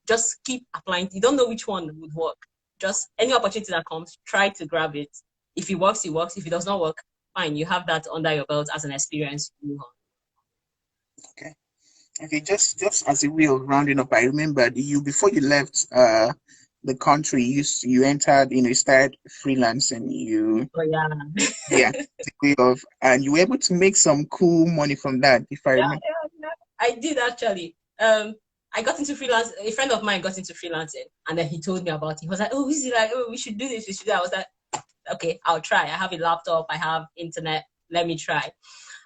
just keep applying. You don't know which one would work. Just any opportunity that comes, try to grab it. If it works, it works. If it does not work, fine. You have that under your belt as an experience. Move on. Okay. Okay, just as a way of rounding up, I remembered you before you left the country, you entered, you started freelancing. Oh yeah. Yeah, it's a way of, and you were able to make some cool money from that, if I Yeah, remember. yeah. I did actually. I got into freelance. A friend of mine got into freelancing, and then he told me about it. He was like, "Oh, is it like, oh, we should do this, we should do that." I was like, "Okay, I'll try. I have a laptop, I have internet. Let me try."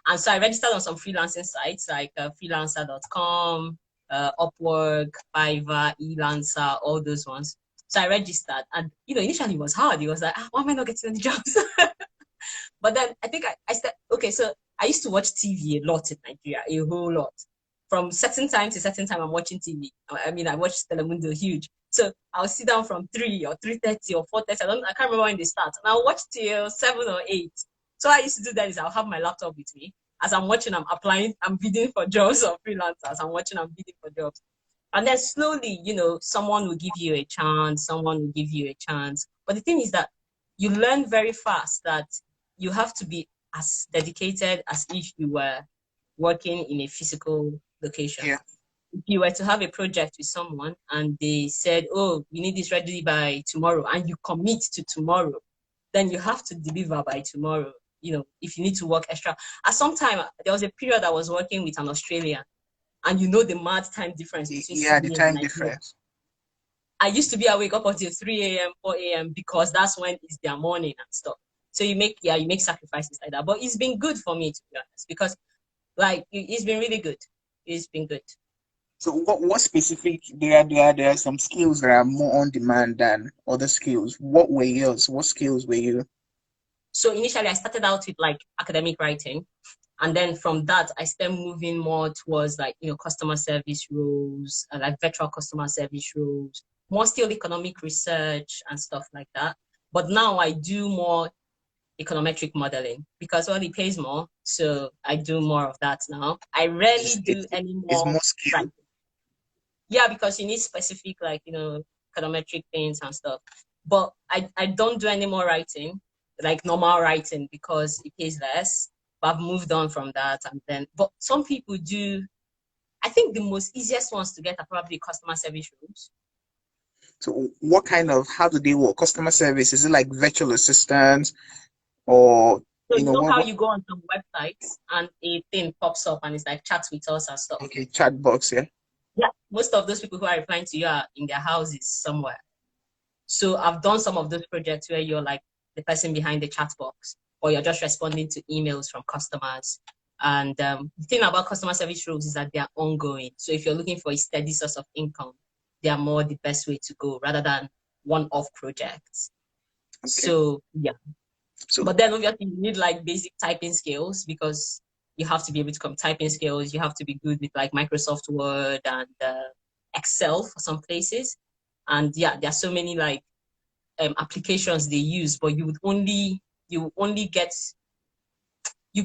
And so I registered on some freelancing sites like freelancer.com, Upwork, Fiverr, Elancer, all those ones. So I registered, and initially it was hard. It was like, why am I not getting any jobs? But then I think I said, okay, so I used to watch TV a lot in Nigeria, a whole lot. From certain time to certain time, I'm watching TV. I mean, I watch Telemundo huge. So I'll sit down from 3 or 3:30 or 4:30. I can't remember when they start. And I'll watch till 7 or 8. So I used to do that is I'll have my laptop with me. As I'm watching, I'm applying, I'm bidding for jobs or freelancers. I'm watching, I'm bidding for jobs. And then slowly, someone will give you a chance, someone will give you a chance. But the thing is that you learn very fast that you have to be as dedicated as if you were working in a physical location. Yeah. If you were to have a project with someone and they said, oh, we need this ready by tomorrow, and you commit to tomorrow, then you have to deliver by tomorrow. If you need to work extra. At some time, there was a period I was working with an Australian, and the mad time difference between Yeah, the Sydney and time Nigeria. difference. I used to be awake up until 3 a.m., 4 a.m. because that's when it's their morning and stuff. So you make sacrifices like that. But it's been good for me, to be honest, because it's been really good. It's been good. So what specific there are some skills that are more on demand than other skills. What were yours? What skills were you? So initially I started out with academic writing. And then from that, I started moving more towards customer service roles, like virtual customer service roles, more still economic research and stuff like that. But now I do more econometric modeling because it pays more. So I do more of that now. I rarely do any It's more more skill. writing. Yeah, because you need specific econometric things and stuff. But I don't do any more writing, like normal writing, because it pays less. But I've moved on from that, but some people do. I think the most easiest ones to get are probably customer service roles. So how do they work? Customer service, is it like virtual assistants or So you know how what? you go on some websites and a thing pops up and it's like chat with us and stuff. Okay, chat box, yeah. Yeah, most of those people who are replying to you are in their houses somewhere. So I've done some of those projects where you're like the person behind the chat box, or you're just responding to emails from customers. And the thing about customer service roles is that they are ongoing. So if you're looking for a steady source of income, they are more the best way to go rather than one-off projects. Okay. So yeah. So But then obviously you need basic typing skills because you have to be able to come typing skills. You have to be good with Microsoft Word and Excel for some places. And yeah, there are so many applications they use, but you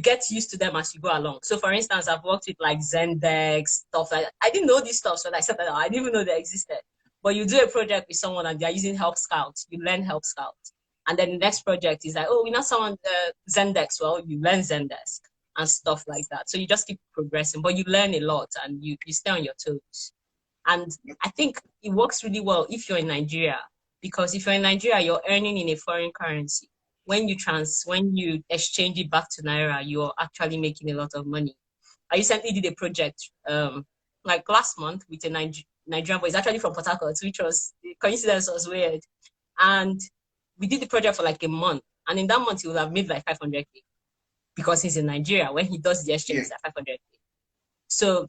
get used to them as you go along. So for instance, I've worked with Zendesk, stuff like that. I didn't know this stuff, so I said that I didn't even know they existed. But you do a project with someone and they're using Help Scout, you learn Help Scout. And then the next project is like, oh, we know someone Zendesk, well, you learn Zendesk. and stuff like that. So you just keep progressing, but you learn a lot and you stay on your toes. And I think it works really well if you're in Nigeria, because if you're in Nigeria, you're earning in a foreign currency. When you exchange it back to Naira, you're actually making a lot of money. I recently did a project like last month with a Nigerian boy. He's actually from Port Harcourt, which was the coincidence was weird. And we did the project for like a month. And in that month, he would have made like 500K because he's in Nigeria. When he does the exchange, it's like 500K. So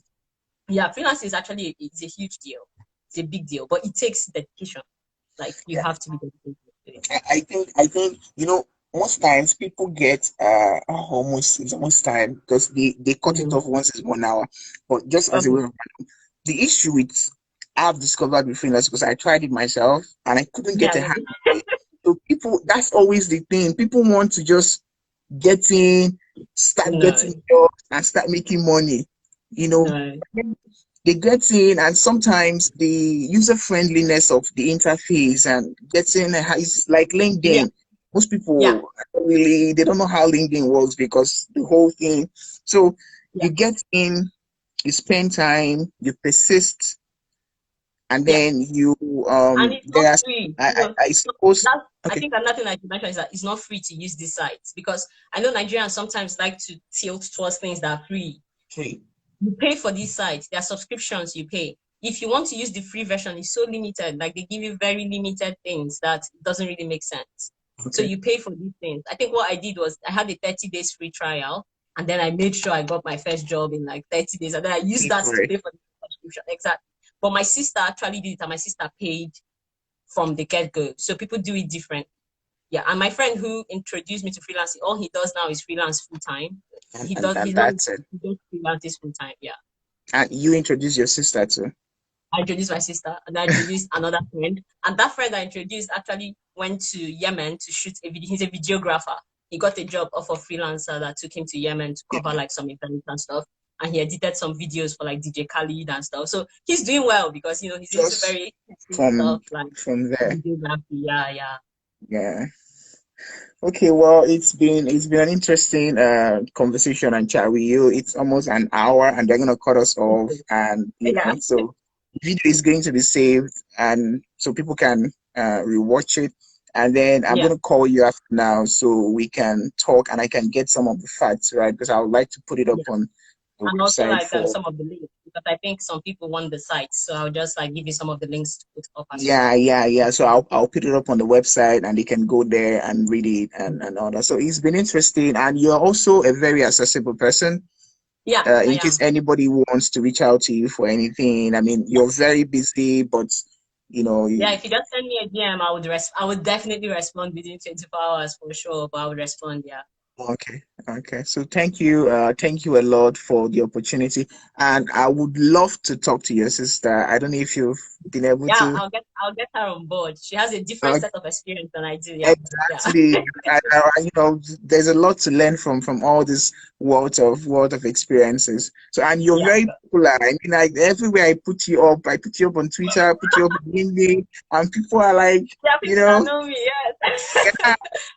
yeah, freelance is actually it's a huge deal. It's a big deal, but it takes dedication. Like you have to be dedicated to it. I think most times people get it's almost time because they cut it off once it's 1 hour. But just as a way Okay. of the issue with I've discovered with freelance because I tried it myself and I couldn't get Yeah, a hand of it. So people, that's always the thing. People want to just get in, start no, getting jobs and start making money. You know, no, they get in, and sometimes the user friendliness of the interface and getting is like yeah, LinkedIn. Most yeah, people really they don't know how LinkedIn works because the whole thing. So yeah, you get in, you spend time, you persist, and yeah. then you And it's not there's free. I suppose That I okay. think another thing I should mention is that it's not free to use these sites because I know Nigerians sometimes like to tilt towards things that are free. Okay. You pay for these sites, there are subscriptions you pay. If you want to use the free version, it's so limited. Like they give you very limited things that doesn't really make sense. So Okay. you pay for these things. I think what I did was I had a 30 days free trial, and then I made sure I got my first job in like 30 days. And then I used Pay that for to it. pay for the subscription. Exactly. But my sister actually did it, and my sister paid from the get-go. So people do it different. Yeah. And my friend who introduced me to freelancing, all he does now is freelance full time. And, and, and that's it. He does freelance full time. Yeah. And you introduce your sister too. I introduced my sister and I introduced another friend. And that friend I introduced actually went to Yemen to shoot a video. He's a videographer. He got a job off a freelancer that took him to Yemen to cover like some events and stuff. And he edited some videos for like DJ Khalid and stuff. So he's doing well because he's into Just very technical from stuff like from there. videography. Yeah, yeah. Yeah. Okay, well, it's been an interesting conversation and chat with you. It's almost an hour, and they're gonna cut us off, and Yeah. so the video is going to be saved, and so people can rewatch it. And then I'm Yeah. gonna call you after now, so we can talk, and I can get some of the facts right because I would like to put it up Yeah. on the And also website like for. some of the links because I think some people want the sites. So I'll just like give you some of the links to put up as well. Yeah. So I'll put it up on the website and they can go there and read it and all that. So it's been interesting, and you're also a very accessible person. Yeah, I In case am. anybody wants to reach out to you for anything, I mean, Yeah. you're very busy, but Yeah, if you just send me a DM, I would definitely respond within 24 hours for sure, but I would respond, yeah. okay, okay. So thank you a lot for the opportunity, and I would love to talk to your sister. I don't know if you've been able Yeah, to. I'll get her on board. She has a different uh, set of experience than I do, yeah. Yeah. Exactly. There's a lot to learn from all this world of experiences. So, and you're Yeah. very popular. I mean, like everywhere I put you up on Twitter, I put you up on LinkedIn, and people are like, Yeah, you people that know, know me, yes. yeah,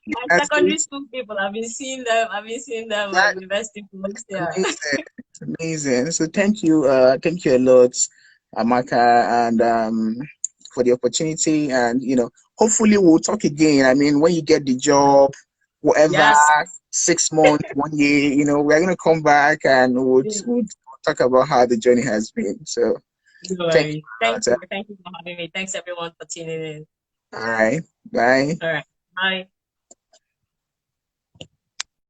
My that's so secondary it's school people, I've been seeing them, my that university folks, yeah. amazing. It's amazing. So thank you a lot, Amaka, and for the opportunity. And hopefully we'll talk again. I mean, when you get the job, whatever, Yes. 6 months, 1 year, we're gonna come back and we'll talk about how the journey has been. So No thank you worries. a Thank lot. you. Thank you for having me. Thanks everyone for tuning in. All right, bye. All right. Bye.